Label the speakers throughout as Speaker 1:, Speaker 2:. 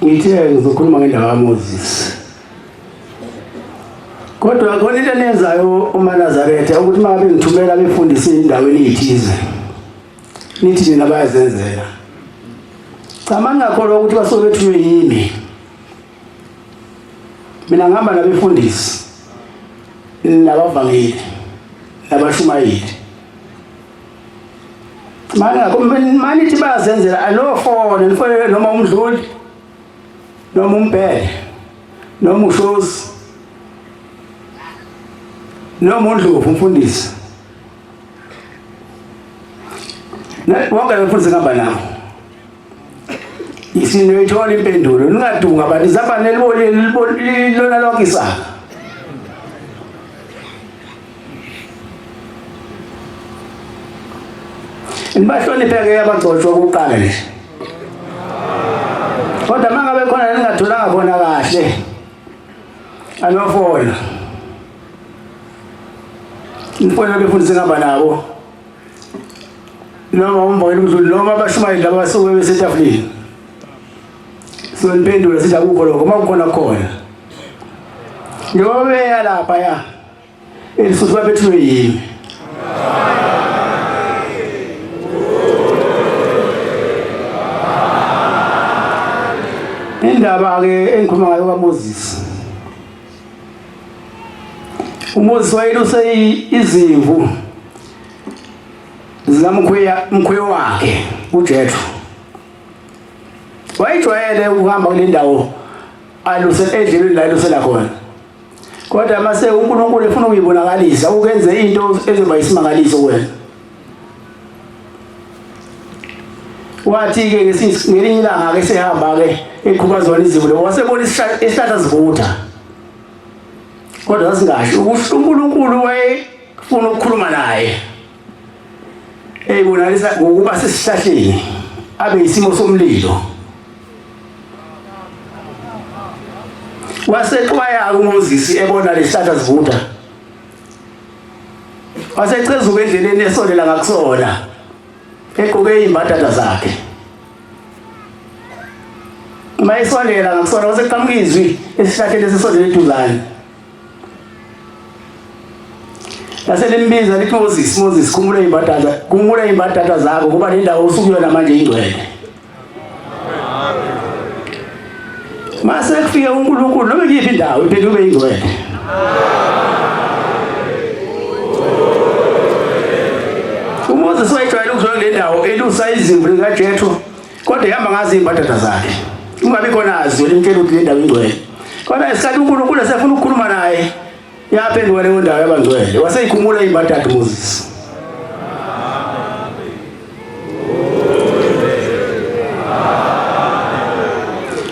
Speaker 1: Ngithe ngizokhuluma ngendaba kaMoses. Kodwa khona into enezayo uManazaretha ukuthi mabe ngithumela befundise endaweni ezithize. Nithi nina bayazenzela. Cha mangakholwa ukuthi basobe bethuwe yimi. Mina ngihamba nabefundisi nabavangeli nabashumayeli. Manithi bayazenzela alofona nifonele noma umdluli noma umbhele noma ushozi noma uNdlovu umfundisi wonke abafundisi ngihamba nabo isinoyithola impendulo ningadunga abantu izabane lona lonke isaka nibahlonipheke abangcotshwa ukuqala nje kodwa mangabe khona ningatholanga khona kahle anofona nifona befundise ngaba nabo noma umbhayeli udluli noma abashumayeli laba basuke besetafuleni so niphendula sithi akukho lokho makukhona khona njengoba beya lapha ya elisuku babethuwe yimi indaba ke engikhuluma ngayo kaMoses. uMoses wayeluse izimvu zikamkhwe wakhe uJethro. Wayijwayele ukuhamba kule ndawo aluse edlelweni la elusela khona. Kodwa mase uNkulunkulu efuna ukuyibonakalisa ukwenze into ezoba isimangaliso kuwena. Wathi ke ngelinye ilanga ke sehamba ke eqhubazwana izimvu wasebona isihlahla sivutha. Kodwa asingasho ukuthi uNkulunkulu wayefuna ukukhuluma naye. Eyibonalisa ngokuba sesihlahleni abe isimo somlilo. Wasexwaya uMoses ebona lesihlahla sivutha. Wasechezuka endleleni esolela ngakusona. Eqoke imbatata zakhe. Mayisondela ngakusona waseqhamuka izwi esihlahleni esisondele eduzane. Laselimbiza lithi Moses khumbula imbatata zakho kuba le ndawo usukuyona manje ingcwele. Mase kufika uNkulunkulu noma kuyiphi indawo iphinde kube ingcwele. uMoses wayejwayele ukuzona le ndawo elusa izimvu likaJethro kodwa ihamba ngazi imbatata zakhe. Ungabi khona azwe limtshela ukuthi le ndawo ingcwele. Kodwa isikhathi uNkulunkulu esefuna ukukhuluma naye yaphenduka leyo ndawo yabangcwele waseyikhumbula imbatata uMoses.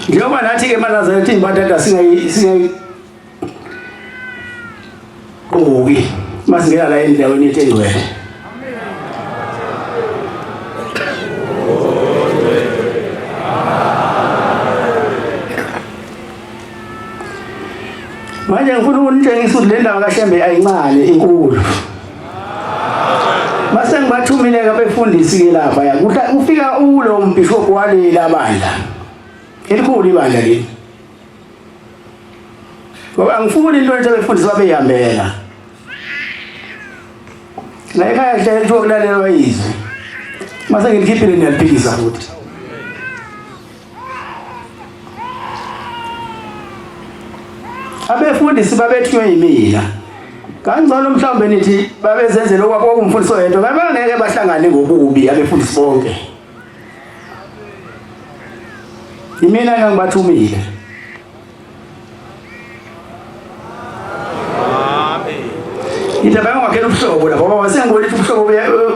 Speaker 1: njengoba nathi ke eNazaretha imbatata singayi oki masingena la endaweni yethu engcwele. Manje ngifuna ukunitshengisa ukuthi le ndawo kaShembe ayincane inkulu. Mase ngibathumile ke abefundisi ke lapha ya ufika ulo mbishop waleli abandla. Elikhulu ibandla leli. Ngoba angifuni into ethe abefundisi babeyihambela. La ekhaya hle kuthi ukulalelwa izwi. Mase ngikhiphile niyaliphikisa futhi. Abefundisi babethiwe yimina. Kangcono mhlawumbe nithi babezenzela okwabo umfundisi oyedwa ngeke bahlangane ngokubi abefundisi bonke. Imina ngibathumile. Amen. Indaba yokwakhela ubuhlobo lapho ngoba sengibona ukuthi ubuhlobo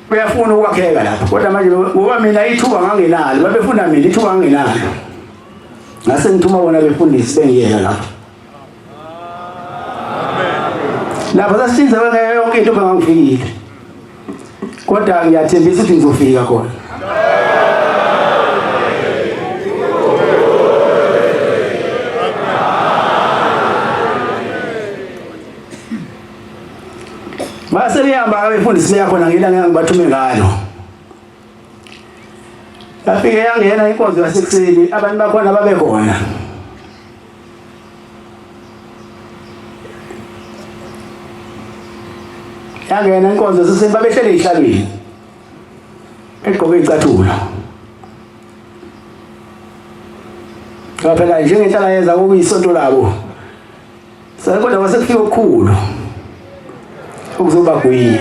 Speaker 1: buyafuna ukwakheka lapho. Kodwa manje ngoba mina ithuba ngangenalo babefunda mina ithuba ngangenalo. Ngase ngithuma bona befundisi bengiyela lapho. Lapho sasithinze yonke into bengangifikile. Kodwa ngiyathembisa ukuthi ngizofika khona. Mase liyamba abefundisi yakhona ngila ngibathume ngalo. Afike yangena inkonzo yasekuseni abantu bakhona babekhona. Yangena inkonzo yasekuseni babehlele ezihlalweni. Egqoke icathulo. Phela njengenhlala yenza okuyisonto labo. Kodwa wasekufika okukhulu. Ukuzoba kuyiye.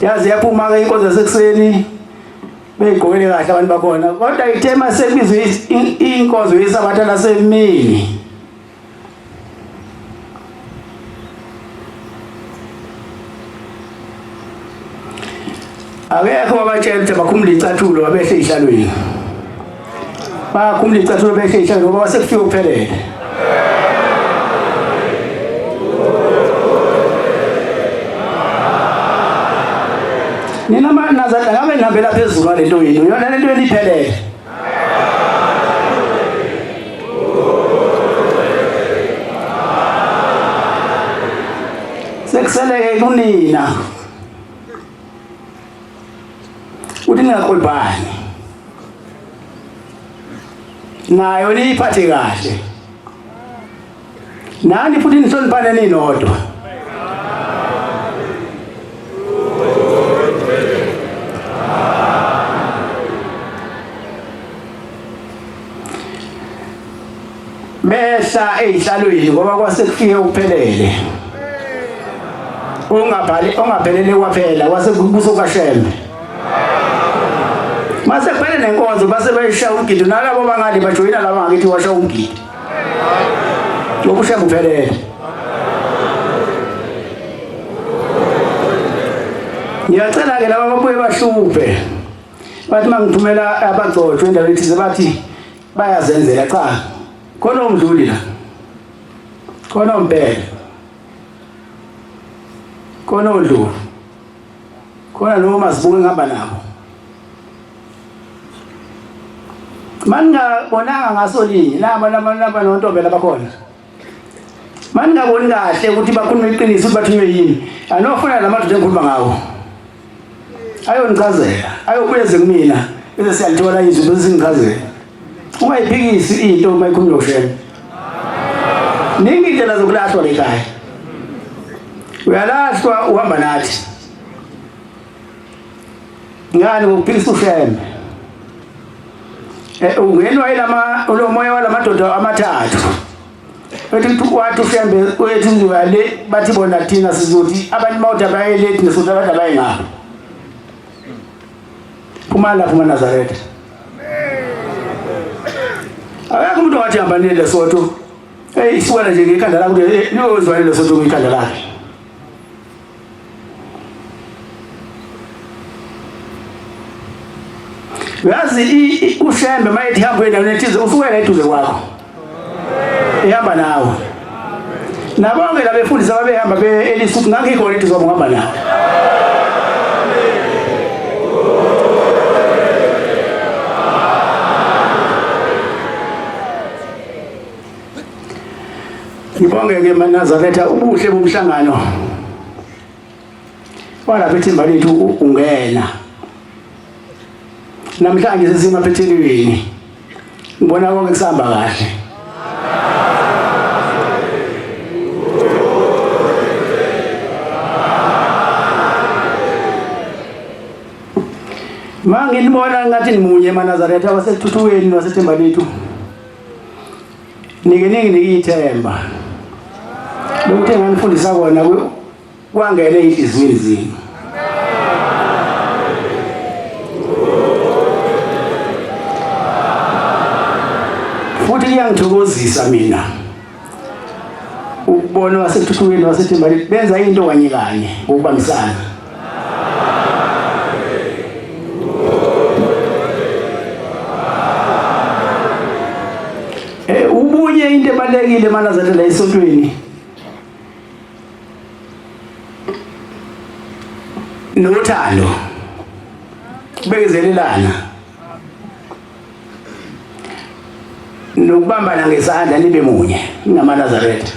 Speaker 1: Yazi yaphuma ke inkonzo yasekuseni beyigqokele kahle abantu bakhona kodwa ithema sebizwe inkonzo yesabatha lasemini akekho abatshela ukuthi bakhumule icathulo abehle ezihlalweni bakhumule icathulo behle ezihlalweni ngoba wasekufika ukuphelele. Nina Nazareta ngabe ngihambela phezulu lento yini yona lento eliphelele. Sekuseleke kunina uthi ningaqolibani nayo niyiphathe kahle nani futhi nihloniphane ninodwa. Behla ezihlalweni ngoba kwasekufike uphelele. Ongaphelele kwaphela kwasekubuso kaShembe. Mase kuphele nenkonzo base bayishaya umgidi nalabo bangali bajoyina laba ngakithi washaya umgidi. Lokushaya kuphelele. Ngiyacela ke laba babuye bahluphe. Bathi mangithumela abagcotshwe endaweni ethize bathi bayazenzela cha. Khona umdluli la. Khona umpele. Khona udlulu. Khona noma sibuke ngihamba nabo. Mangabonanga ngasolinye laba nontombe labakhona. Mangaboni kahle ukuthi bakhuluma iqiniso ukuthi bathiwe yini. Anofuna lamadoda engikhuluma ngawo. Ayonichazela, ayobuyeze kumina bese siyalithola izwi bese singichazela. Ungayiphikisi into mayikhuluma noShembe. Ningi indlela zokulahlwa lekhaya. Uyalahlwa uhamba nathi. Ngani ngokuphikisa uShembe? Ungenwa lo moya walamadoda amathathu. Ethi wathi uShembe wethu ngiyale bathi bona thina sizothi abantu mawuthi abayelethi nesothi abantu abayengaphi. Phuma lapho eNazaretha. Akekho umuntu wathi hamba nile Lesotho. Isibona nje ngekhanda lakho ukuthi liyozwa Lesotho ngekhanda lakhe. Uyazi ushembe mayithi hamba endaweni ethize usuke la eduze kwakho. Ehamba nawe. Nabonke labefundisi ababehamba beElisuthi ngakho ikhona ethi zohamba nawe. Ngibonge-ke maNazaretha ubuhle bomhlangano. Wala bethimba lethu ungena. Namhlanje sesimaphethelweni. Ngibona konke kusahamba kahle. Manginibona ngathi nimunye maNazaretha wasethuthukweni wasethemba lethu. Nike ithemba. Lokuthe ngifundisa kona kwangene inhliziyo zenu. Futhi iyangithokozisa mina ukubona wasethuthukweni wasethemba lethu benza into kanye kanye ngokubambisana. Ubunye into ebalekile maNazaretha la esontweni. Nothando. Bekezelelana. Nokubambana ngesandla nibe munye ngamaNazaretha.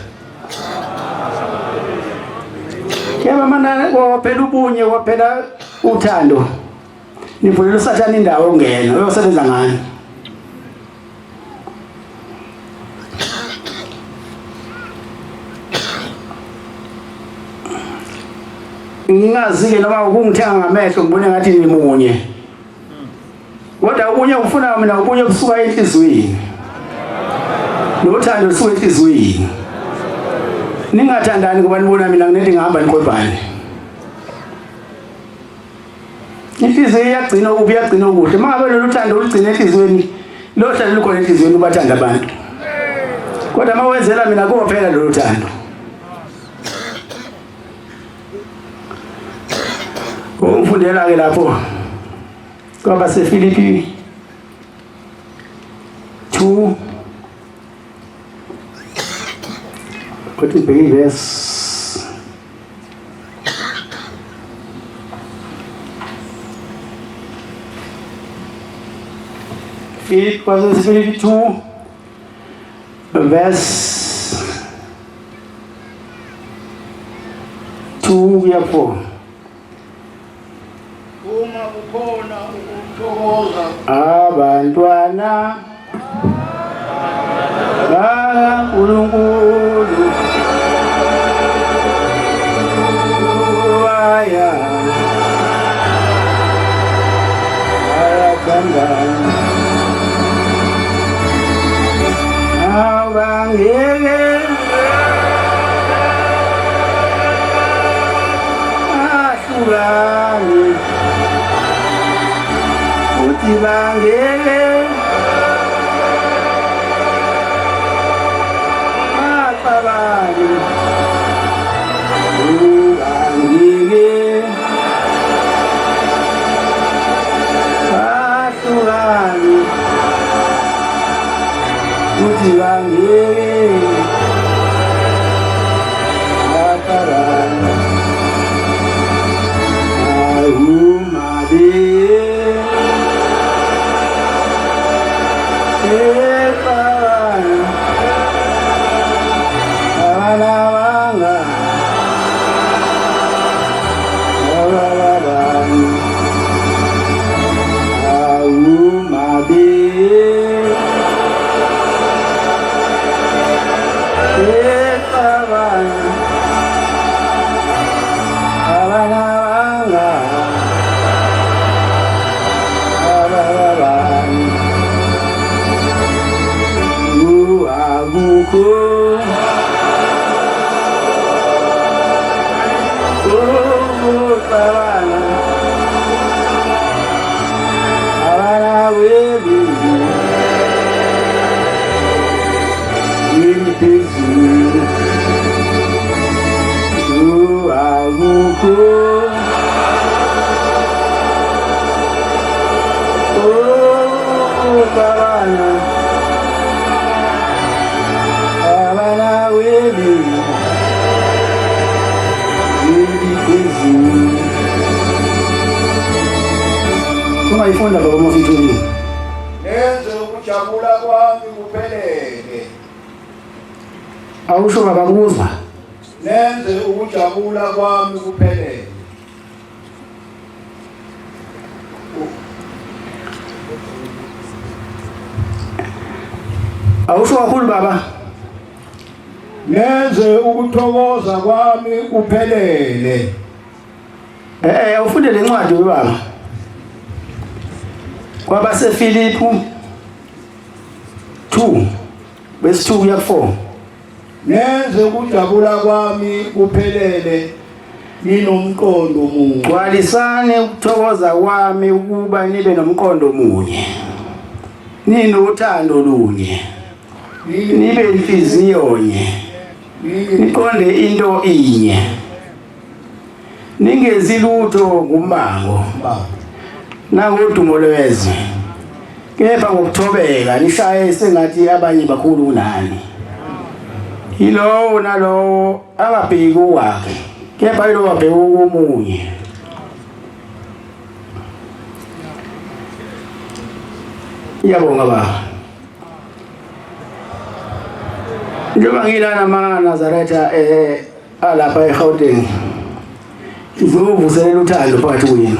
Speaker 1: Yaba mana waphela ubunye waphela uthando. Nivulela uSathane indawo ongena uyosebenza ngani. Ngingazi-ke noma ukungithenga ngamehlo ngibone ngathi nimunye. Kodwa ubunye ufuna mina ubunye busuka enhlizweni. Nothando lusuka enhlizweni. Ningathandani ngoba nibona mina nginethi ngihamba niqobhane. Inhliziyo iyagcina ukubi iyagcina ukuhle. Mangabe lolu thando ulugcina enhlizweni, lo hlalo lukhona enhlizweni ubathanda abantu. Kodwa mawenzela mina kuphela lolu thando. Ungifundela ke lapho kwaba seFilipi 2 What is the verse? Filipi 2 verse 2 kuya 4.
Speaker 2: Uma kukhona ukuthokoza
Speaker 1: abantwana kaNkulunkulu waya ayathandana abangeke ahlukane uthi bangeke axabane bangeke ahlukane uthi bangeke axabane ayumade ungayifunda baba Mofituli.
Speaker 2: Nenze ukujabula kwami kuphelele.
Speaker 1: Awusho baba kuzwa.
Speaker 2: Nenze ukujabula kwami kuphelele.
Speaker 1: Awusho kakhulu baba.
Speaker 2: Nenze ukuthokoza kwami kuphelele.
Speaker 1: Awufunde lencwadi baba. Kwabase Filipu 2 verse 2 kuya 4.
Speaker 2: Nenze ukujabula kwami kuphelele ninomqondo munye.
Speaker 1: Gcwalisane ukuthokoza kwami ukuba nibe nomqondo munye. Ninothando lunye. Nibe inhliziyo nye. Niqonde into inye. Ningezi lutho ngumbango. Nangodumo lwezwe. Kepha ngokuthobeka nishaye sengathi abanye bakhulu kunani. Yilo nalo angabheki wakhe. Kepha yilo wabheka umunye. Iyabonga baba. Njengoba ngilana maNazaretha alapha eGauteng. Ngizovuselela uthando phakathi kwenu.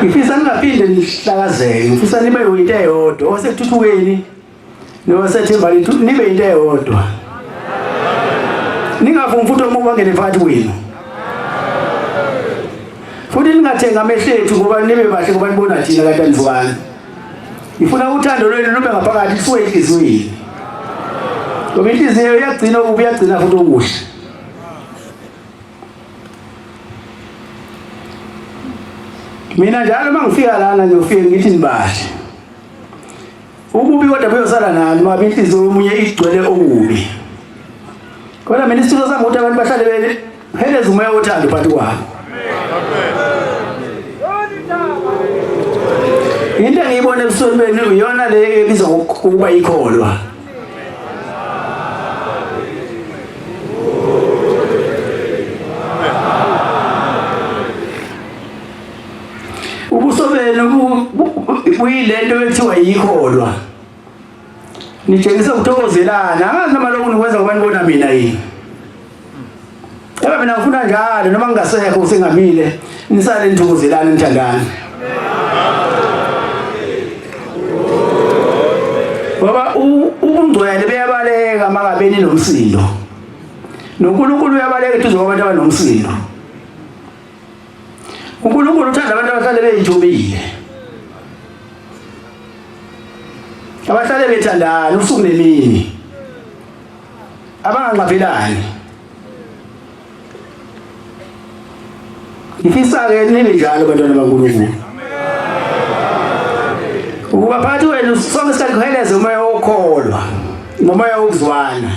Speaker 1: Ngifisa ningaphinde nihlakazeke, ngifisa nibe uyinto eyodwa, osekuthuthukeni nowaseThemba lethu nibe into eyodwa. Ningavumi futhi omuba ngene phakathi kwenu. Futhi ningathenga amehlethu ngoba nibe bahle ngoba nibona thina kanti anivukani. Ngifuna uthando lwenu lube ngaphakathi kusuke enhliziyweni. Ngoba inhliziyo iyagcina ububi iyagcina futhi okuhle. Mina njalo mangifika lana ngiyofika ngithi nibahle. Ububi kodwa buyosala nani ngoba inhliziyo yomunye igcwele okubi. Kodwa mina isithuko sami ukuthi abantu bahlale beheleza umoya wothando phakathi kwabo. Into engiyibona ebusweni benu iyona le ebizwa ngokuba ikholwa. Ubusobelo kuyilento ekuthiwa yikholwa. Nitshengisa ukuthokozelana, angazi noma lokhu nikwenza ngoba nibona mina yini. Eba mina ngifuna njalo noma ngingasekho usengamile, nisale nithokozelana nithandana. Baba ubungcwele beyabaleka mangabe ninomsindo. NoNkulunkulu uyabaleka ethi uzokubantu abanomsindo. uNkulunkulu uthanda abantu abahlale beyithobile. Abahlale bethandana usuku nemini. Abanganqaphelani. Ngifisa ke nibe njalo bantwana baNkulunkulu. Ukuba phakathi wenu sonke sihleleze umoya wokholwa, nomoya wokuzwana.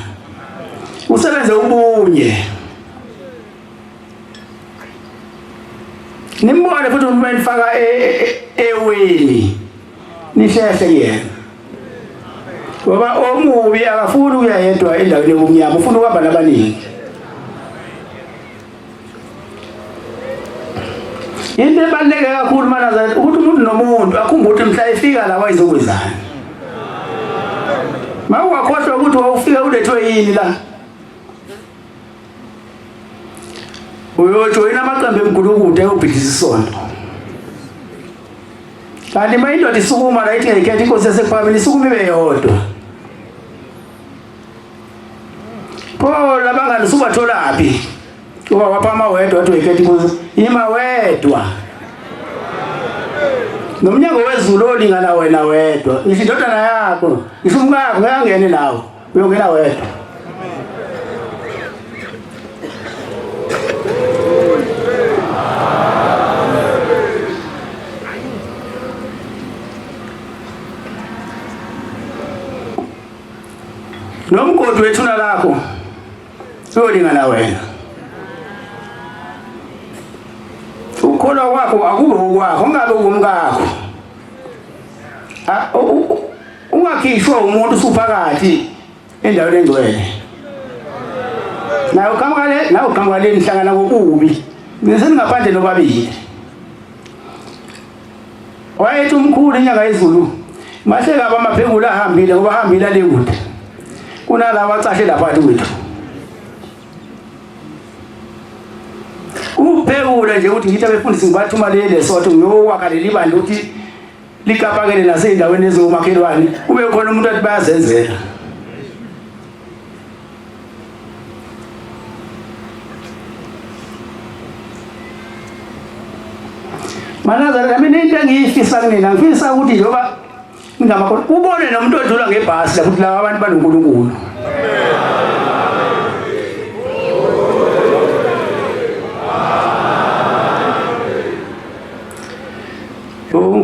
Speaker 1: Usebenze ubunye. Nimbone futhi umuntu enifaka eweni. Nishehle kuyena. Ngoba omubi akafuni ukuya yedwa endaweni yobumnyama, ufuna ukuhamba nabaningi. Into ebaluleke kakhulu maNazaretha ukuthi umuntu nomuntu akhumbule ukuthi mhla efika la wayizokwenzana. Mawungakhohlwa ukuthi wawufika ulethwe yini la. Uyojoyina amaqembu eMgulukudu ayobhidisa isonto. Kanti mayindoda isukuma la ithi ngekhetha inkosi yasePhamini isukuma ibe yodwa. Pho labangani subatholaphi? Kuba waphama wedwa wathi ngekhetha inkosi ima wedwa. Nomnyango wezulu olingana wena wedwa. Ngisho indodana yakho, ngisho umkakho ngeke nawe. Uyongena wedwa. Nomgodi wethuna lakho uyolingana wena. Ukholwa kwakho akube okwakho, ungabe ungumkakho. Ungakhishwa umuntu usuphakathi endaweni engcwele. Nayo uqhamuka le nihlangana ngokubi. Ngisengaphandle nobabili. wayethi umkhulu inyanga yezulu mahleka abamaphekula ahambile ngoba hambile le kude kunalabo acashe lapha kwethu uphekula nje ukuthi ngithi abefundisi ngibathuma lele sotho ngiyokwakha leli bandla ukuthi likapakele naseyindaweni ezomakhelwane kube khona umuntu athi bayazenzela Manazara mina into engiyifisa kunina ngifisa ukuthi njoba ngingamakhona ubone nomuntu odlula ngebhasi la ukuthi la abantu banoNkulunkulu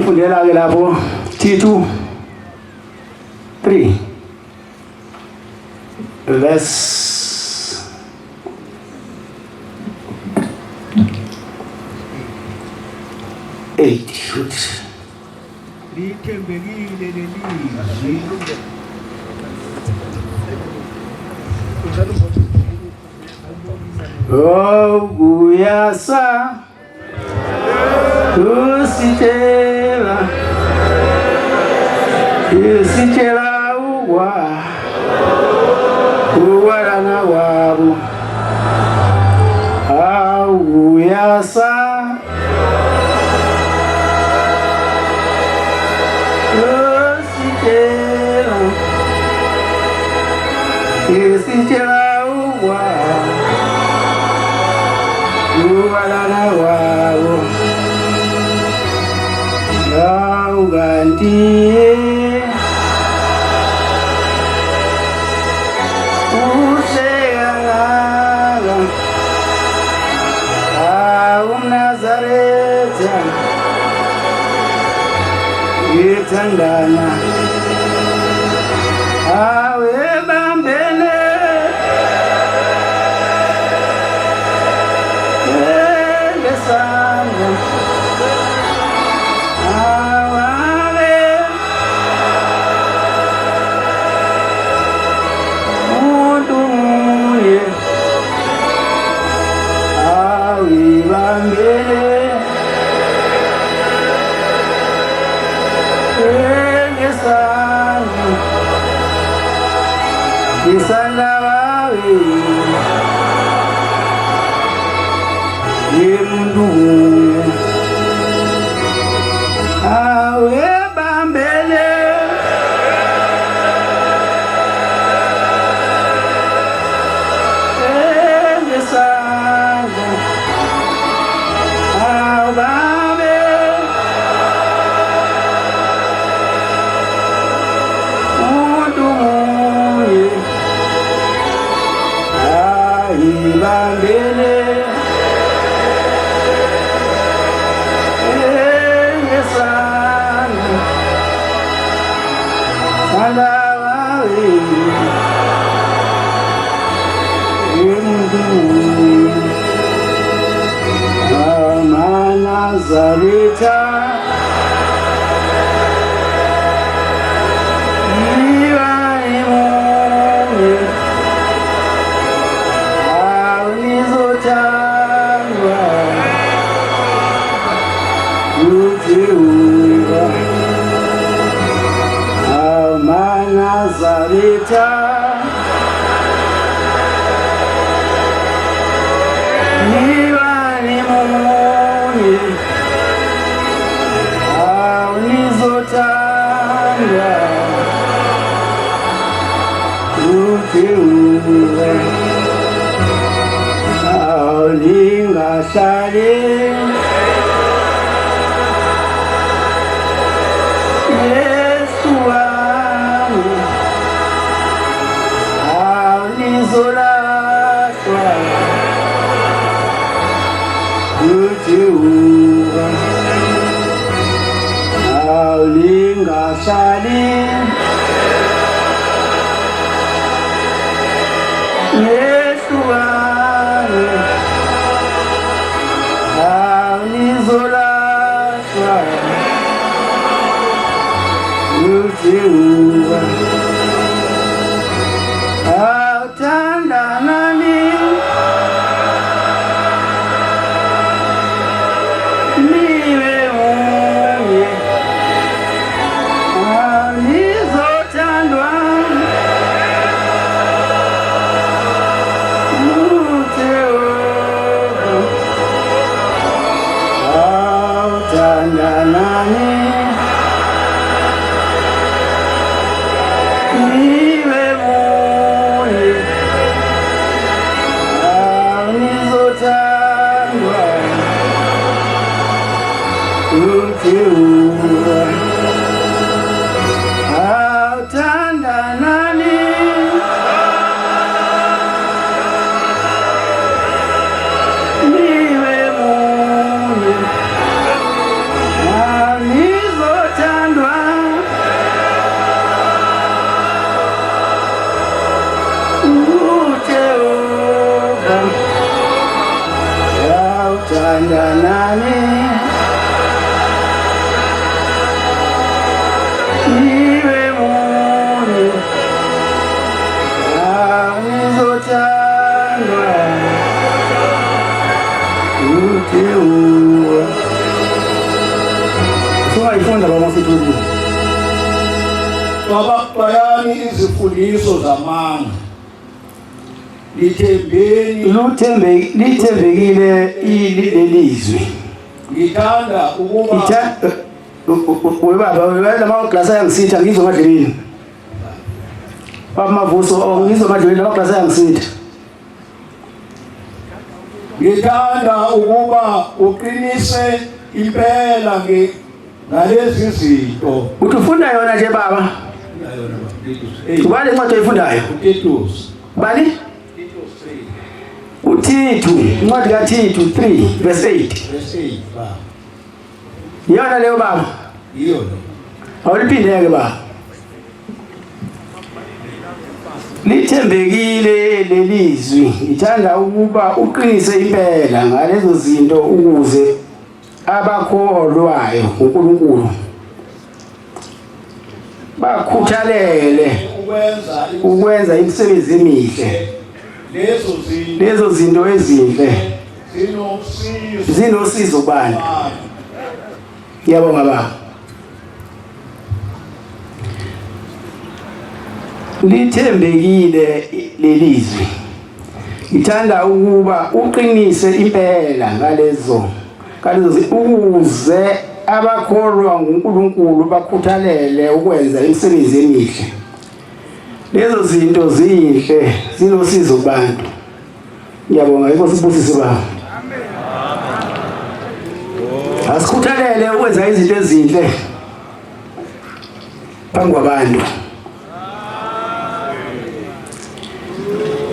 Speaker 1: ngifundela ke lapho T2 3 verse 8
Speaker 2: lithembekile lelizwi
Speaker 1: oh kuyasa usitela uwalana wabo kuyasa Isitela uwalana wabo gantiye useyanga umnazareta ithandana awe bambele ngesandla awe umuntu munye awe bambele ngesandla Isalawe Yemundu awe bambele ngesandla awe bambele umuntu munye ibambele ngesandla salawawe emuntu amanazareta Nazareta Niwani munye Nizotanga Uteura Ningasale awuthandanani niwe munye awuzothandwa uthiwa awuthandanani niwe munye awuzothandwa uthiwa awuthandanani niwe munye awuzothandwa uthiwa. Singayifunda baba sithuli.
Speaker 2: Bayani izifundiso zamanga.
Speaker 1: Lithembekile lelizwi.
Speaker 2: Ngithanda ukuba
Speaker 1: webaba lama glasi yangisitha ngizwe emadleleni. Baba Mavuso ngizwe emadleleni lama glasi yangisitha.
Speaker 2: ngithanda ukuba uqinise impela ngalezi zinto.
Speaker 1: Uthi ufunda yona nje baba? Ubani incwadi oyifundayo?
Speaker 2: Titus.
Speaker 1: Bani? uThithu, incwadi kaThithu 3 verse 8.
Speaker 2: Verse 8 baba.
Speaker 1: Yona leyo baba?
Speaker 2: Yona.
Speaker 1: Awuliphindeke baba. Lithembekile lelizwi. Ngithanda ukuba uqinise impela ngalezo zinto ukuze abakholwayo uNkulunkulu bakhuthalele ukwenza imisebenzi emihle. Lezo zinto ezinhle zinosizo kubani? Ngiyabonga baba. Lithembekile lelizwi. Ngithanda ukuba uqinise impela ngalezo ukuze abakholwa nguNkulunkulu bakhuthalele ukwenza imisebenzi emihle. Lezo zinto zinhle zinosizo kubantu. Ngiyabonga inkosi ibusise baba. Asikhuthalele ukwenza izinto ezinhle phambi kwabantu.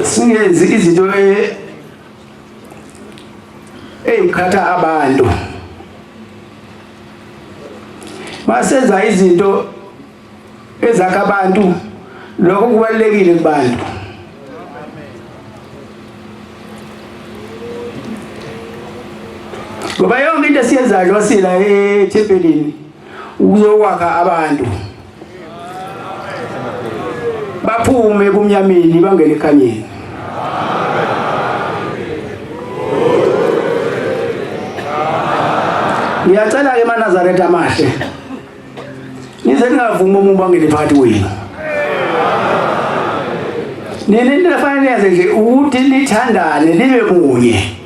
Speaker 1: Singenzi izinto eyikhatha abantu. Masenza izinto ezakha abantu, lokho kubalekile kubantu. Ngoba yonke into esiyenzayo sila ethempelini uzokwakha abantu. Baphume kumnyameni bangene ekhanyeni. Ngiyacela ke eNazaretha amahle. Nize ningavuma umuntu bangene phakathi kwenu. Nini into efanele yenze nje ukuthi nithandane nibe munye.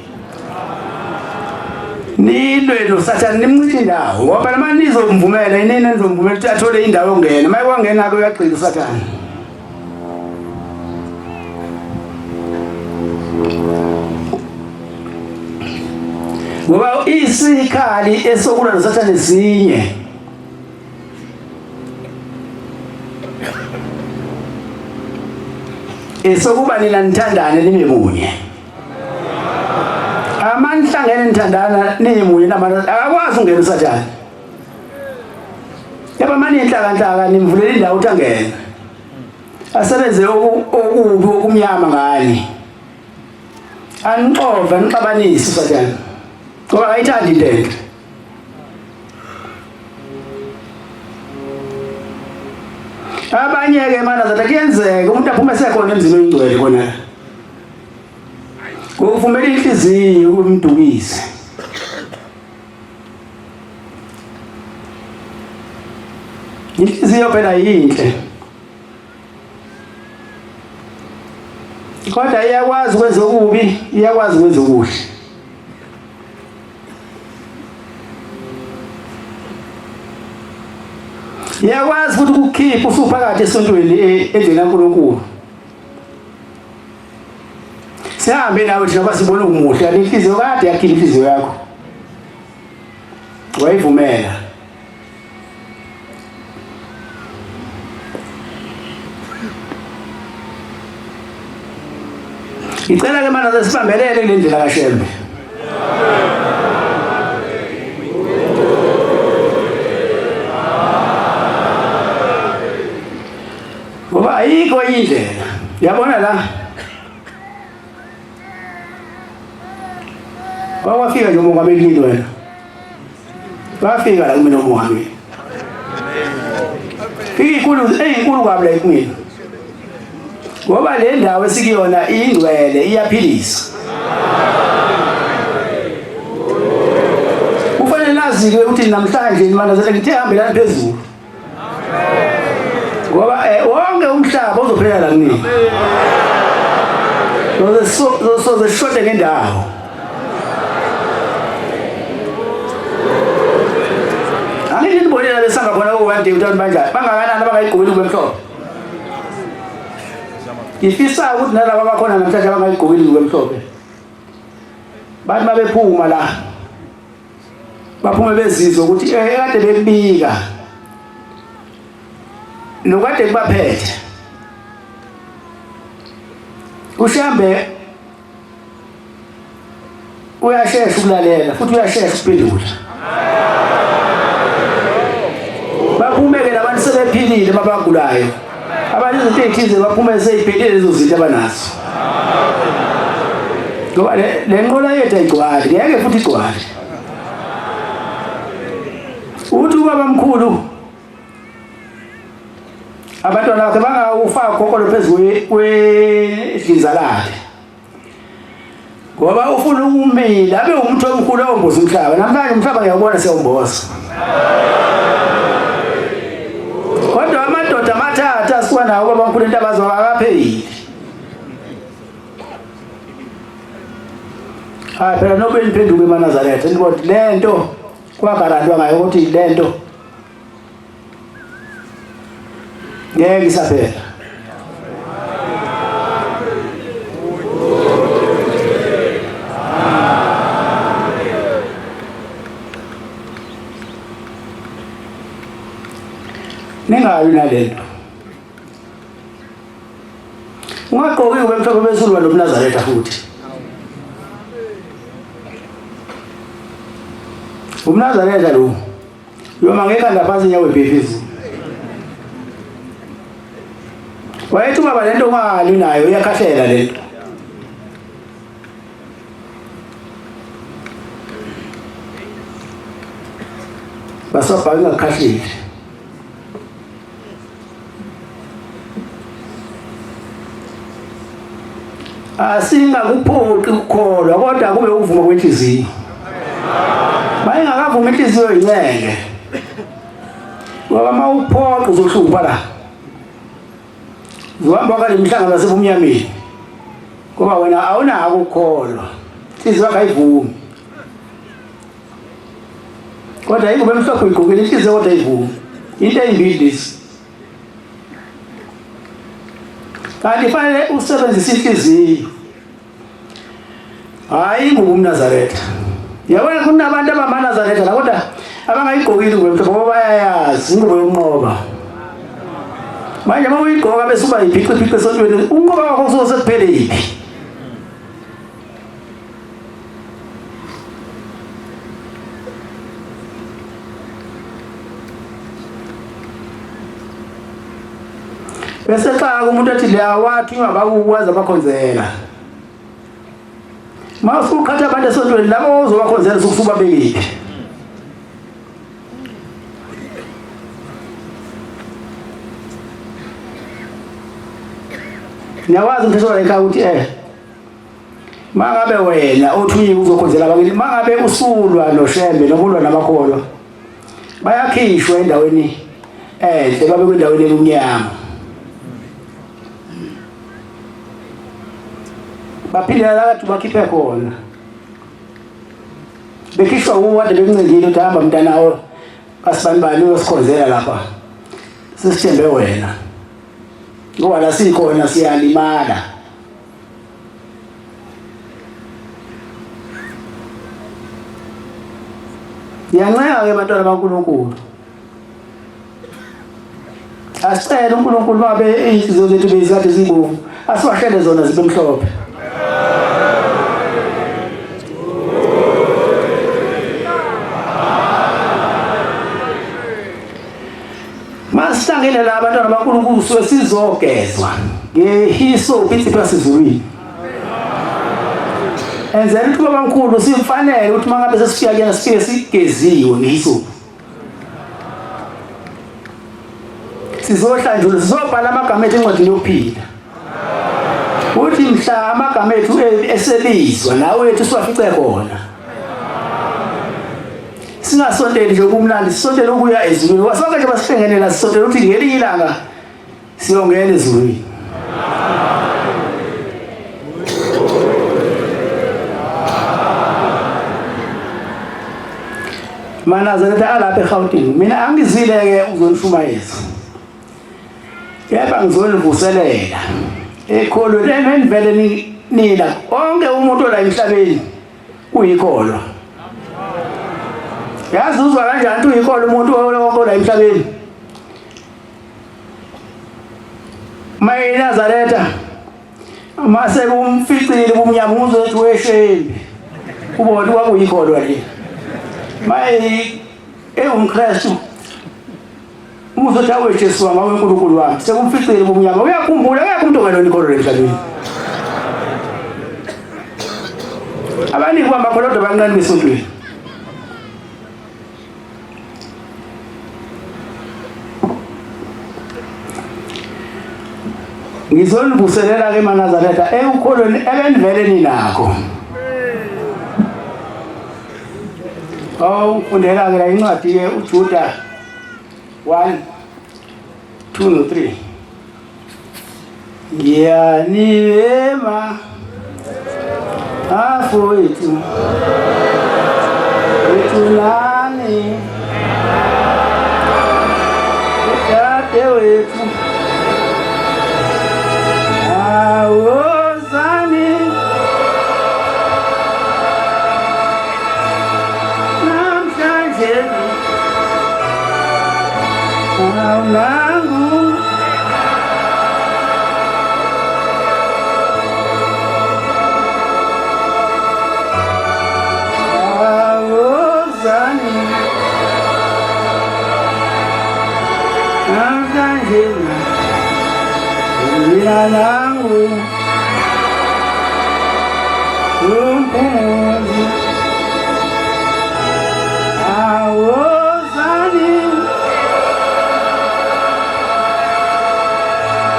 Speaker 1: Nilwe noSathane nimncithe indawo. Ngoba manje nizomvumela inene nizomvumela ukuthi athole indawo ongena. Maye kwangena ke uyagxila uSathane. Ngoba isikhali esokulwa noSathane sinye. Esokuba nina nithandane nibe munye. Amanihlangene nithandana nimunye namanje akakwazi ungena uSathane. Yaba manje inhlaka nimvulela indawo uthi angene. Asebenze okubi okumnyama ngani. Anixova nixabanise uSathane. Ngoba ayithandi into. Abanye ke mana zathi kuyenzeka umuntu aphume sekhona emzini oyingcwele khona. Ngokuvumela inhliziyo ukumdukisa. Inhliziyo phela yinhle. Kodwa iyakwazi ukwenza okubi, iyakwazi ukwenza okuhle. Iyakwazi futhi ukukhipha usuphakathi esontweni endleni kaNkulunkulu. Sihambe nawe thina basibona umuhle kanti inhliziyo kade yakhipha inhliziyo yakho. Wayivumela. Ngicela ke manje sibambelele kule ndlela kaShembe. Ngoba ayikho indlela. Yabona la. Wafika nje umongameli wena. Wafika la kumina umongameli. Inkulu kwabla kumina. Ngoba le ndawo esikuyona ingcwele iyaphilisa. Kufanele nazi ke ukuthi namhlanje imana ngithe hambelana phezulu. Ngoba wonke umhlaba uzophela la kunini. So zishode ngendawo. Angeke nibonela besanga khona u1 day banjani. Bangakanani abangayigqokeli kwemhlophe. Ngifisa ukuthi nalabo abakhona namhlanje abangayigqokeli kwemhlophe. Bathi mabephuma la. Baphume bezizwe ukuthi ekade bekubika. Nokade kubaphethe. uShambe uyashesha ukulalela futhi uyashesha ukuphendula. Baphumeke labantu sebephilile babagulayo. Abantu izinto ezithize baphume seyiphelile lezo zinto abanazo. Ngoba le nqola yethu ayigcwali, ngeke futhi igcwali. Uthi ubaba mkhulu abantwana bakhe bangawufaka kokolo phezulu kwedliza lakhe. Ngoba ufuna ukumila abe umuntu omkhulu omboza umhlaba. Namhlanje umhlaba uyabona siyawumboza. Kodwa amadoda amathathu asikuwa nawo baba mkhulu into abazo akapheli. Phela nobe niphenduke eManazaretha nibothi lento kwagarantwa ngayo ukuthi lento ngeke isaphela. Ningabi nalento. Ungaqoki ubemhlophe besulwa noMnazaretha futhi. uMnazaretha lo yoma ngeka ndaphansi nyawo ebhefisi. Wayethi baba lento ungali nayo iyakhahlela lento. Basabhanga ngakhahlile. Asingakuphoqi ukukholwa kodwa kube uvuma kwenhliziyo. Bayingakavuma inhliziyo incenge. Ngoba mawuphoqa uzohlupha la. Uzohamba kale mhlanga lasebumnyameni. Ngoba wena awunako ukukholwa. Inhliziyo yakho ayivumi. Kodwa yikho bemhlophe igqokile inhliziyo kodwa ayivumi. Into eyimbili lesi. Kanti fanele usebenzise inhliziyo. Hayi ngoMnazaretha. Yabona kunabantu abamaNazaretha la kodwa abangayigqokile ngoba ngoba bayayazi ingubo yonqoba. Manje mawuyigqoka bese uba yiphiqiphiqe esontweni unqoba wakho uzosephele yipi. Bese xa umuntu athi la wathi ungabakwazi abakhonzela. Mawusukhatha abantu esontweni labo ozobakhonzela sokusuba bekiphi. Nyawazi umthetho la ukuthi mangabe wena othunyiwe uzokhonzela abakini mangabe usulwa noShembe nokulwa namakholwa bayakhishwa endaweni enhle babe kwendaweni elunyama. Baphilela la kathi bakhiphe khona. Bekhishwa uwade bekuncendile ukuthi hamba mntana nawo asibanibani uyosikhonzela lapha. sesithembe wena ngoba la sikhona siyalimala. Ngiyancela ke bantwana baNkulunkulu, asicela uNkulunkulu babe izinto zethu bezikade zibovu asiwahlele zona zibe mhlophe. Masihlangene la bantwana baNkulunkulu suke sizogezwa ngehisopu insipho yasezulwini. Enzela ukuthi babankulu simfanele ukuthi mangabe sesifika kuyena sifike sigeziwe ngehisopu. Sizohlanjulwa, sizobhala amagama ethu encwadini yokuphila. Uthi mhla amagama ethu esebizwa nawe wethu siwafice khona. Singasondeli nje kumnandi, sisondele ukuya ezulwini. Wasonke nje basihlengene la sisondele ukuthi ngelinye ilanga siyongena ezulwini. Manazaretha alapha eGauteng, mina angizile-ke uzonishumayeza. Kepha ngizonivuselela ekholweni enivele nina onke umuntu ola emhlabeni uyikholo. Yazi uzwa kanjani uyikholo umuntu ola emhlabeni? Maye Nazaretha mase kumficile kumnyamuzo wethu weshembe ubona kwakuyikholo le. Maye ungKristu umuzothi aweJesu wami uNkulunkulu wami sekumficile kumnyama uyakhumbula akekho umuntu ongelona ikholo emhlabeni. Abaningi bambakholwa abancane besontweni. Ngizonivuselela ke Nazaretha ukholweni ebenivele ninakho. Ufundela ke la incwadi ke uJuda 1:2-3. Ngiyanivema afowethu wethu udade wethu awozani namhlanje awunangu awozani namhlanje langu umpumuzi awozani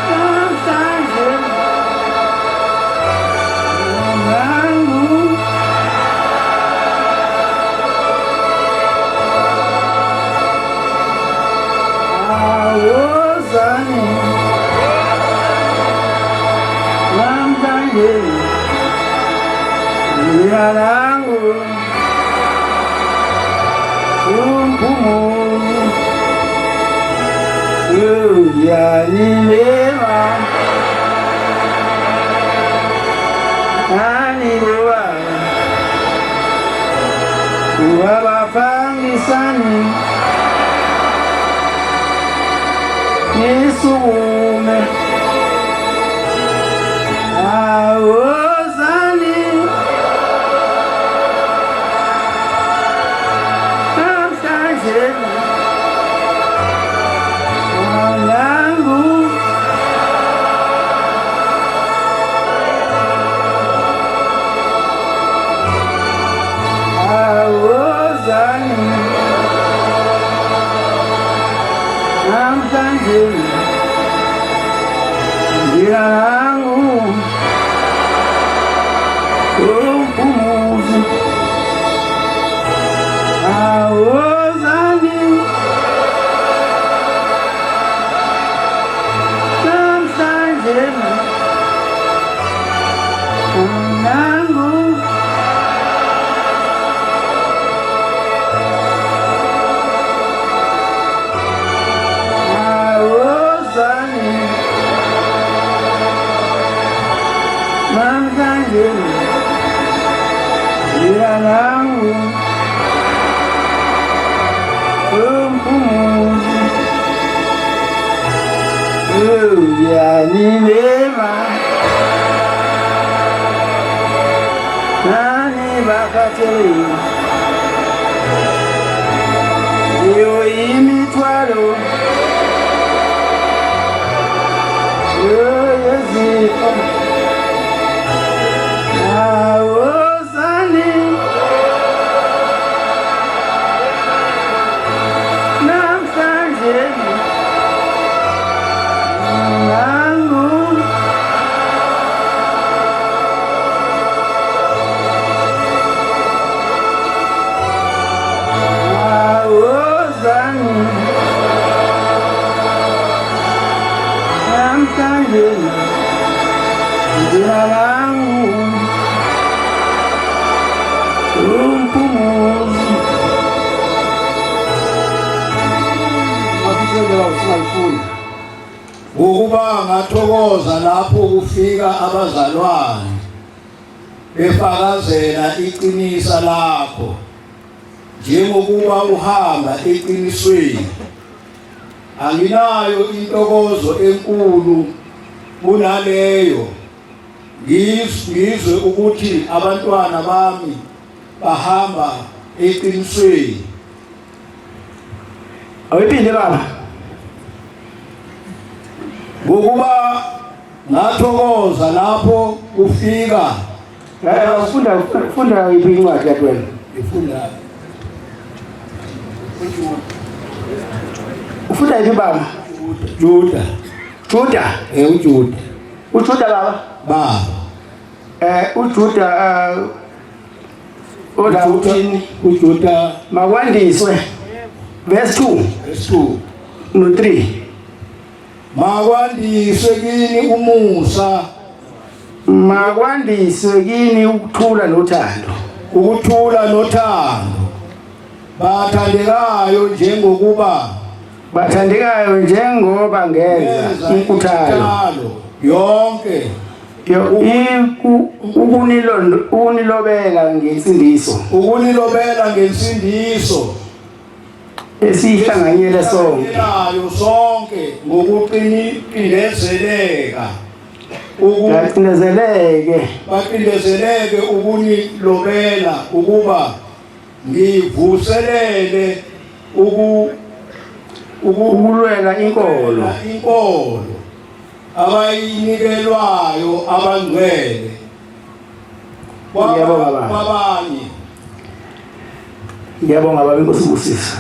Speaker 1: namhlanje langu awozani langu umpumuzi uyanilema anilowa wabapangisani nisukume awozani namhlanje langu awozani namhlanje langu umpumuzi awozani namhlanje langu awozani yanibeba nani bakatele yo imitwalo yo yezifo awozani namhlanje
Speaker 2: ukuba ngathokoza lapho kufika abazalwane befakazela iqinisa lakho njengokuba uhamba eqinisweni. Anginayo intokozo enkulu kunaleyo ngizwe ukuthi abantwana bami bahamba eqinisweni.
Speaker 1: Awuphinde baba
Speaker 2: ngokuba ngathokoza lapho kufika
Speaker 1: ufunda iphi incwadi yakwena
Speaker 2: ifunda
Speaker 1: ufunda iphi baba
Speaker 2: Juda
Speaker 1: uJuda
Speaker 2: uJuda
Speaker 1: baba uJuda
Speaker 2: uJuda
Speaker 1: makwandiswe verse 2 no 3
Speaker 2: makwandiswe kini umusa,
Speaker 1: makwandiswe kini ukuthula nothando, bathandekayo njengoba ngeza inkuthalo
Speaker 2: yonke
Speaker 1: ukunilobela ngensindiso esihlanganyele
Speaker 2: sonke ngokuqinizeleka bacindezeleke ukunilobela ukuba ngivuselele
Speaker 1: ukulwela inkolo
Speaker 2: abayinikelwayo abangcwele kwabanye.
Speaker 1: Ngiyabonga baba inkosi ibusisa.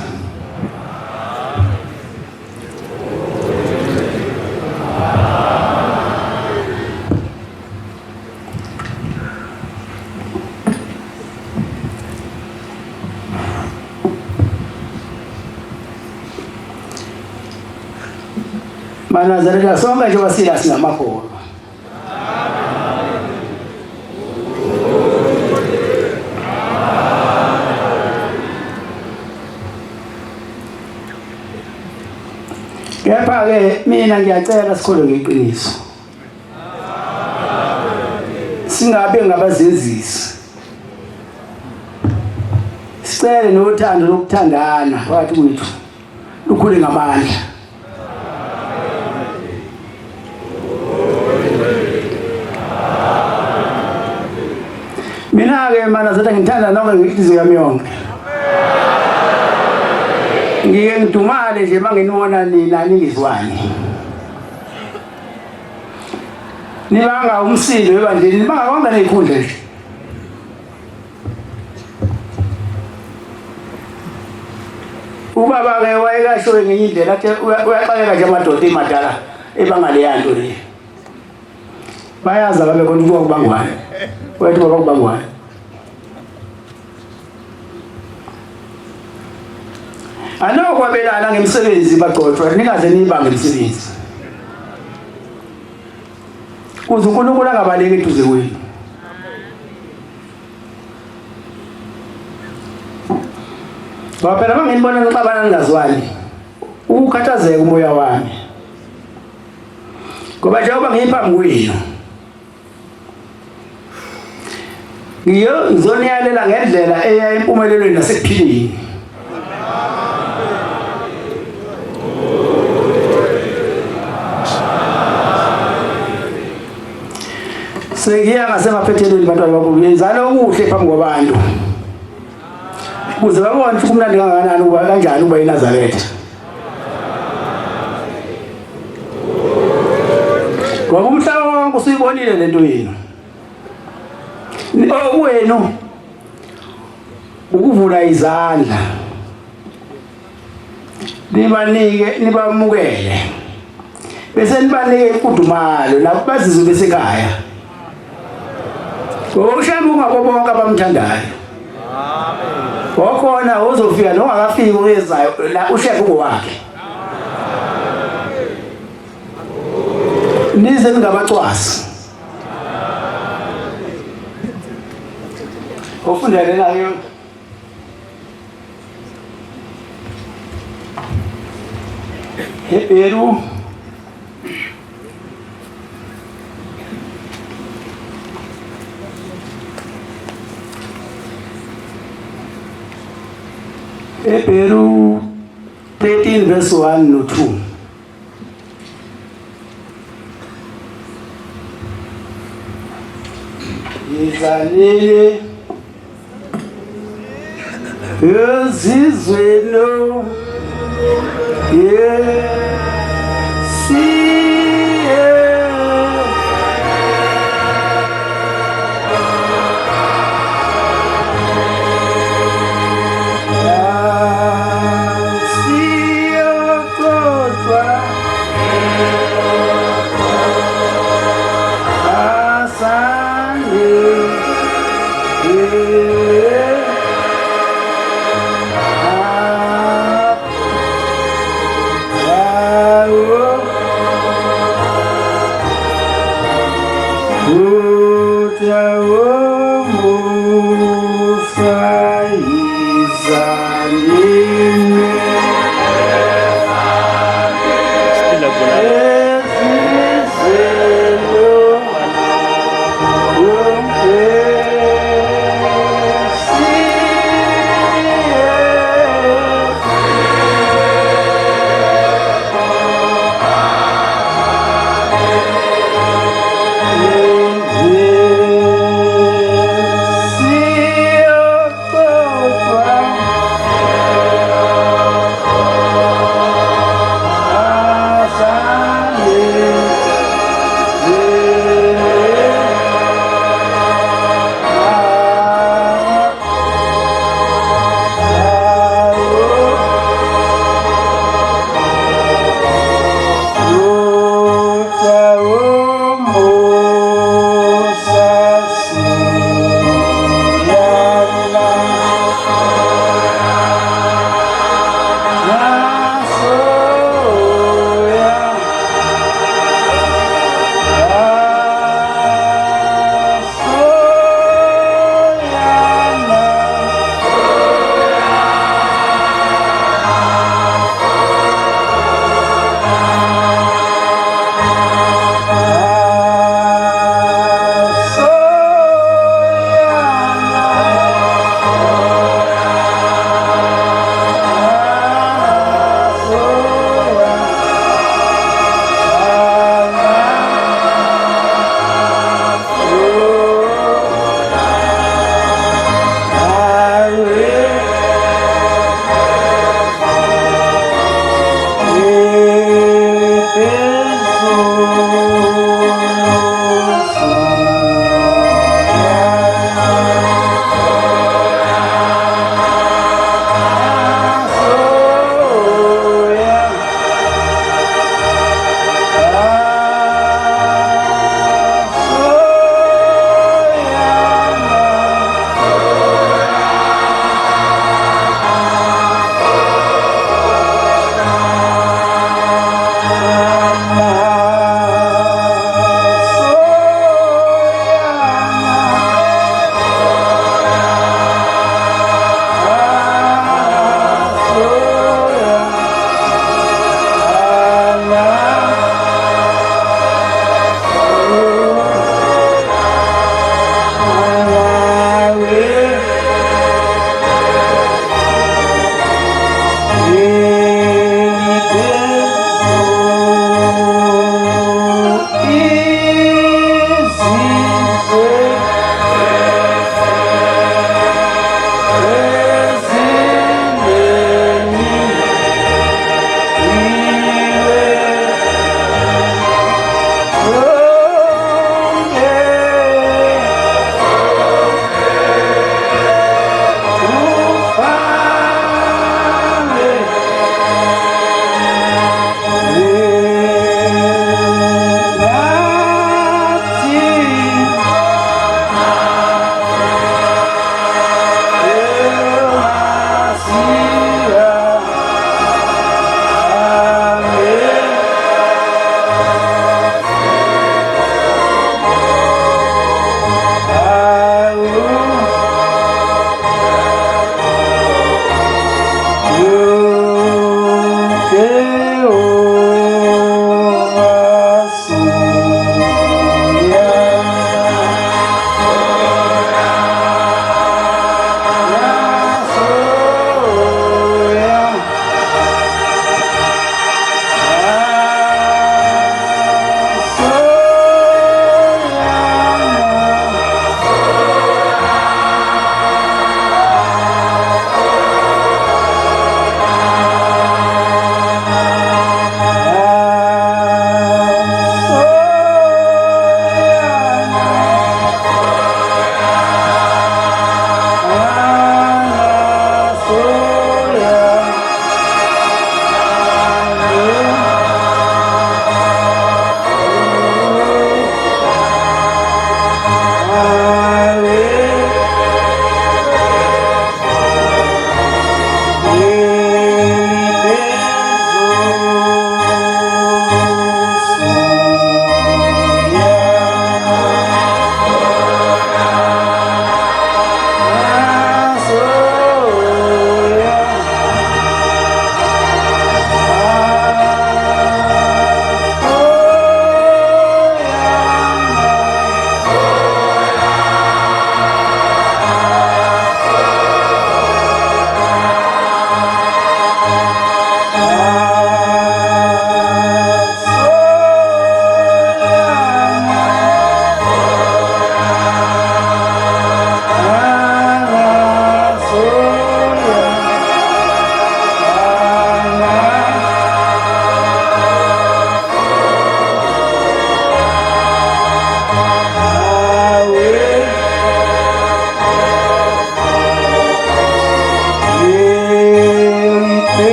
Speaker 1: Manazarela songa nje wasila sinamakhono. Kepha-ke mina ngiyacela sikhole ngeqiniso. Singabe ngabazenzisi. Sicele nothando lokuthandana phakathi kwethu. Lukhule ngamandla. Mina-ke mana zathi ngithanda nonke ngenhliziyo yami yonke. Ngike ngidumale nje manginibona nina ningizwani. Nibanga umsindo ebandleni, nibanga konke nezikhundla nje. Ubaba-ke wayekasho ngenye indlela athi uyaxakeka nje amadoda emadala ebangaleya nto le. Bayaza babe khona ukuba kubangwane. Wethu baba kubangwane. Anokwabelana ngemsebenzi bagcotshwa ningaze nibange emsebenzi. Kuze uNkulunkulu angabaleki eduze kwenu. Baphela mangibona ngixabana ngazwani. Ukukhathazeka umoya wami. Ngoba njengoba ngiphambi kwenu. Ngizoniyalela ngendlela eya empumelelweni nasekuphileni. sengiya ngasemaphethelweni bantwana bakho yenzana okuhle phambi kwabantu ukuze babone ukuthi kumnandi kangakanani uba kanjani uba eNazaretha. Ngoba umhlaba wonke usuyibonile lento yenu. Wenu ukuvula izandla nibanike nibamukele bese nibanike inkudumalo lapho bazizwe besekhaya. Ngokushamba ungabo bonke abamthandayo. Amen. Wakhona uzofika nongakafiki uyezayo la usheke kwakhe. Nize ningabacwasi. Ofundele nayo Hebrew Hebrew 13 verse 1 no 2. Izalile Yezizwelo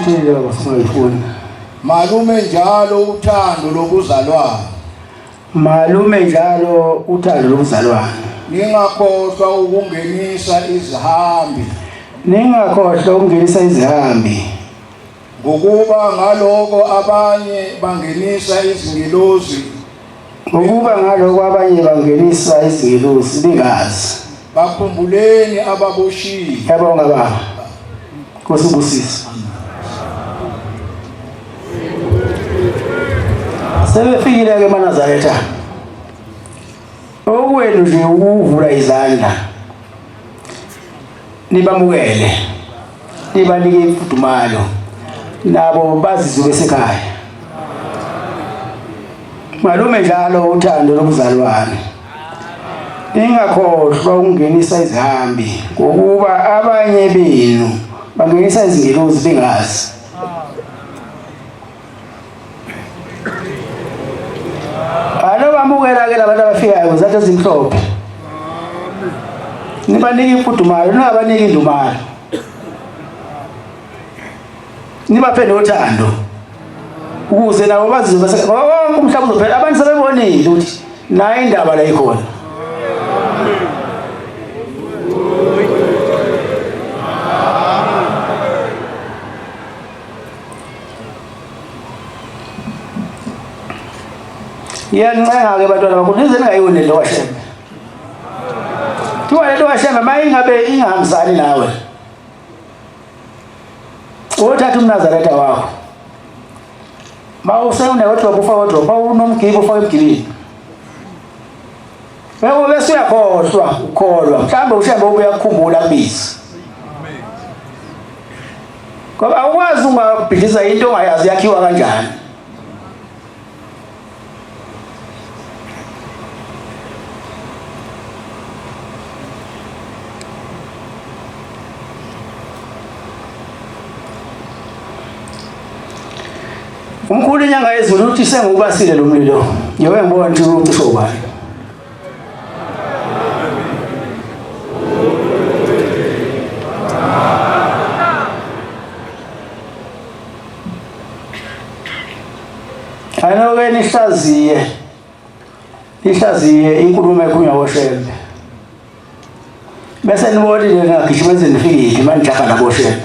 Speaker 1: Sithile basingayifuni.
Speaker 2: Malume njalo uthando lokuzalwana.
Speaker 1: Malume njalo uthando lokuzalwana.
Speaker 2: Ningakhohlwa ukungenisa izihambi.
Speaker 1: Ningakhohlwa ukungenisa izihambi.
Speaker 2: Ngokuba ngaloko abanye bangenisa izingilosi.
Speaker 1: Ngokuba ngaloko abanye bangenisa izingilosi bengazi.
Speaker 2: Bakhumbuleni ababoshiwe.
Speaker 1: Yabonga baba. Kusibusisa. Sebefikile ke eNazaretha. Okwenu nje ukuvula izandla. Nibamukele. Nibanike imfudumalo. Nabo bazizwe besekhaya. Malume njalo uthando lokuzalwana. Ningakhohlwa ukungenisa izihambi ngokuba abanye benu bangenisa izingilosi bengazi. Alo bamukela ke labantu abafikayo zathi ezimhlophe. Nibanike imfudumalo, ningabaniki indumalo. Nibaphe nothando. Ukuze nabo bazizwe wonke umhlaba uzophela. Abantu sebebonile ukuthi nayo indaba la ikhona. Iyancenga ke bantwana bakho nize ningayoni lento kaShembe. Thiwa lento kaShembe mayingabe ingahambisani nawe. Uthatha uMnazaretha wakho. Mawusene wodroba ufa wodroba unomgibo ufa emgibini. Bese uyakhohlwa ukholwa. Mhlambe uShembe ubuya ukukhumbula kubizi. Ngoba awukwazi ungabhidliza into ongayazi yakhiwa kanjani. Umkhulu inyanga yezulu uthi sengubasile lo mlilo. Yewe ngibona nje ucisho ubani. Anoke nihlaziye inkulumo ekhunywa koShembe. Bese nibonile ngagijimeze nifikile manijaka naboShembe.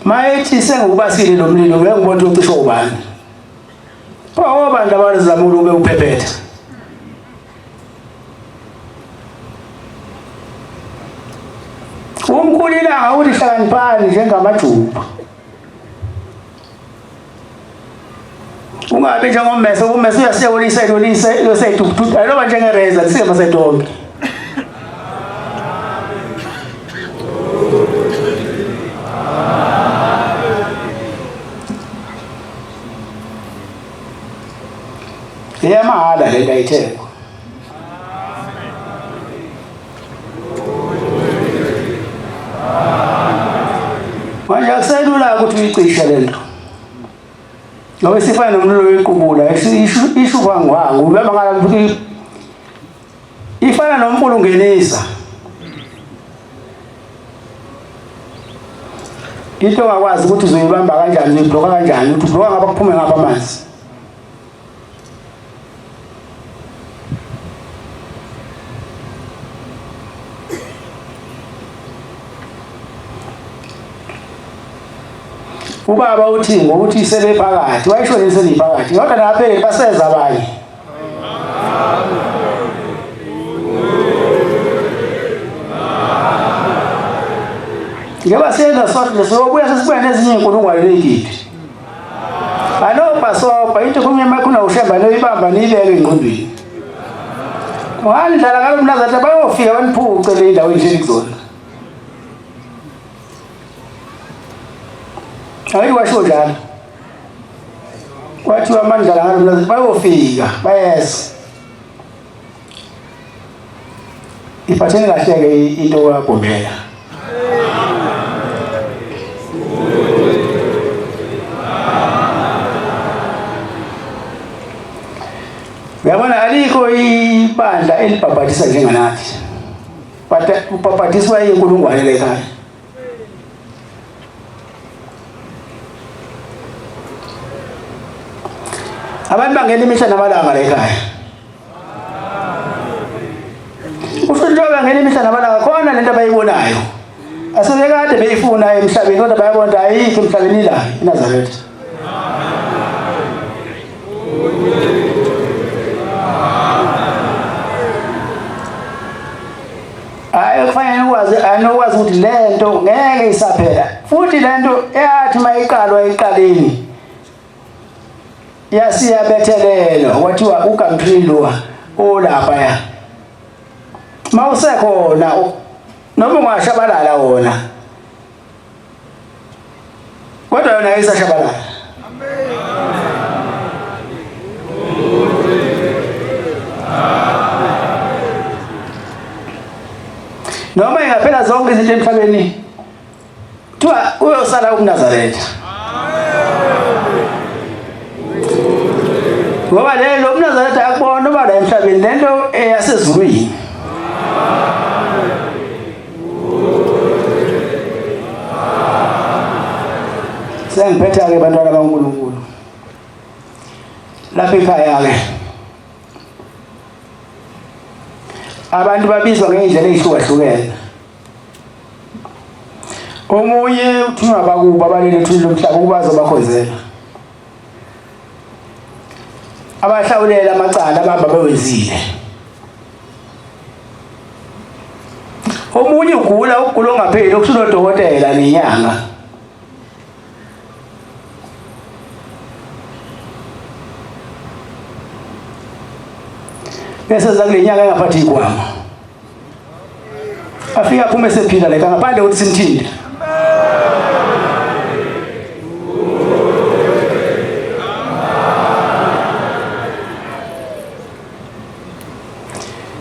Speaker 1: Mayethi sengubasile lo mlilo ngeke ngibone ucisho ubani. Pho abantu abazamula ube uphephetha. Umkhulilanga uthi hlakaniphani njengamajuba. Ungabe njengommese uyasiyolisa yosayithu aloba njengereza lisike masetonke. Yamahala le ndayitheko. Manje akuselula ukuthi uyicishe lento. Ngoba sifana nomlilo wequbula ishu kwangwangu ubamba ngala ukuthi ifana nomfulu ungenisa. Into ongakwazi ukuthi uzoyibamba kanjani uzibloka kanjani ukuthi ubloka ngapha kuphume ngapha amanzi. Ubaba uthi ngokuthi sebephakathi wayisho leseliphakathi kodwa naphela baseza abanye. Ngeba senza sonke sobuya sesibuya nezinye inkulungwane lezigidi. Anobasopa into kumnyama kuna uShembe noyibamba nibeke engqondweni. Wandlala ngalo Mnazaretha bayofika baniphuce le ndawo enjeni kuzona. Hayi washo njalo. Kwathi amandla ngalo Mnazaretha bayofika bayeza. Iphathene kahle ke into yagombela. Uyabona alikho ibandla elibhabhatisa njenganathi. Uphabhatiswa inkulungwane lekhaya. abantu bangena imihla namalanga la ekhaya ufuthi bangena imihla namalanga khona lento abayibonayo asebekade beyifuna emhlabeni kodwa bayabona ayikho emhlabeni la eNazaretha. Kufanele ukwazi ukuthi lento ngeke isaphela futhi lento eyathi mayiqalwa eqaleni yasiyabethelelwa wathiwa uGamtrilo olapha ya mawusekhona noma ungashabalala wona kodwa yona ayisashabalala. Noma ingaphela zonke izinto emhlabeni kuthiwa uyosala uNazaretha. Ngoba lo uNazaretha akubona oba la emhlabeni lento eyasezulwini. Sengiphetha-ke bantwana bakaNkulunkulu lapha ekhaya-ke abantu babizwa ngey'ndlela ey'hlukahlukene. Omunye uthunywa bakubo abalele ethulile lomhlaba ukuba azobakhonzela, abahlawulela amacala abamba bewenzile. Omunye ugula ukugula ongapheli okusunodokotela nenyanga. Bese zakule nyanga engaphathi igwama afika aphume esephila leka ngaphandle ukuthi simthinde.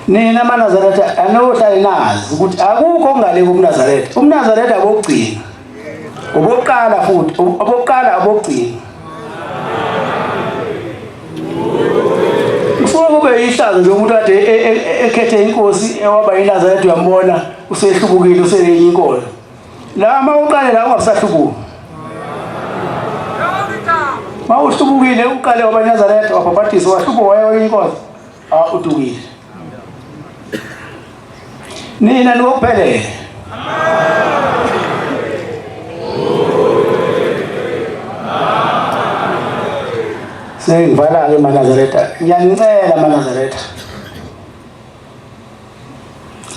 Speaker 1: Nina amaNazaretha anohlala nazi ukuthi akukho okungale kuMnazaretha. UMnazaretha abokugcina obokuqala futhi obokuqala abokugcina. Kube ihlazo nje umuntu ade ekhethe inkosi ewaba iNazaretha uyambona usehlubukile usele inkolo. La mawuqale la ungabusahlubuki. Mawuhlubukile uqale waba iNazaretha wabhaphathisa wahlubuka waye inkosi udukile. Nina nikuphelele. Sengivala-ke amaNazaretha, ngiyanicela amaNazaretha.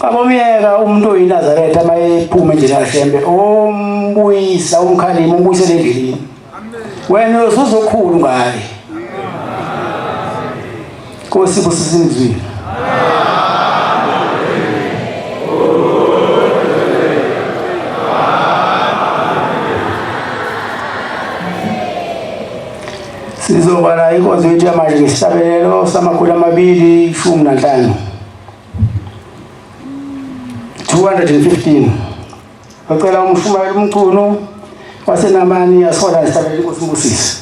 Speaker 1: Abomyeka umuntu oyiNazaretha mayephuma nje kaHlembe ombuyisa umkhalimo umbuyisele endleleni. Wena usuzokhulu ngaye. Nkosi busizindlwini. Sizoba la inkonzo yethu yamanje ngesabelelo sama215 215. Bacela umshumayeli umculo waseNamani asihola isabelelo inkosi Mbusisi.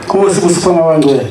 Speaker 1: Nkosi kusipha mabangcwele.